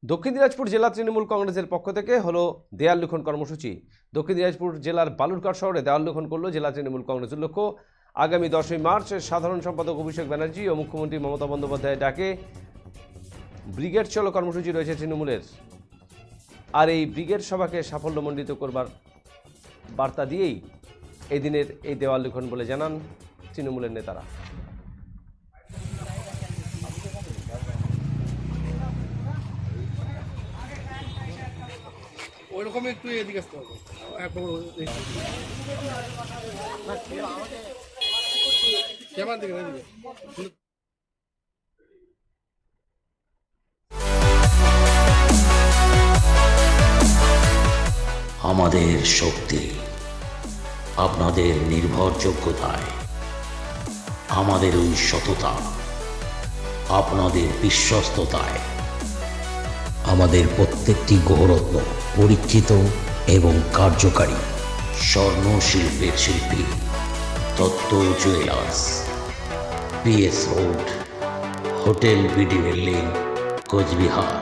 দক্ষিণ দিনাজপুর জেলা তৃণমূল কংগ্রেসের পক্ষ থেকে হলো দেয়াল লিখন কর্মসূচি। দক্ষিণ দিনাজপুর জেলার বালুরঘাট শহরে দেয়াল লিখন করল জেলা তৃণমূল কংগ্রেসের লক্ষ্য আগামী 10ই মার্চ সাধারণ সম্পাদক অভিষেক ব্যানার্জি ও মুখ্যমন্ত্রী মমতা বন্দ্যোপাধ্যায়ের ডাকে ব্রিগেড চলো কর্মসূচি রয়েছে তৃণমূলের। আর এই ব্রিগেড সভাকে সাফল্যমণ্ডিত করবার বার্তা দিয়েই এই দিনের এই দেওয়াল লিখন বলে জানান তৃণমূলের নেতারা। ওইরকম একটু এদিকে আসতে হবে। কেমন দিকে আমাদের শক্তি আপনাদের নির্ভরযোগ্যতায়, আমাদের ওই সততা আপনাদের বিশ্বস্ততায়, আমাদের প্রত্যেকটি গৌরত্ন পরীক্ষিত এবং কার্যকারী। স্বর্ণ শিল্পের শিল্পী Dutta jewellers, PS road, hotel BD building, Cooch Behar.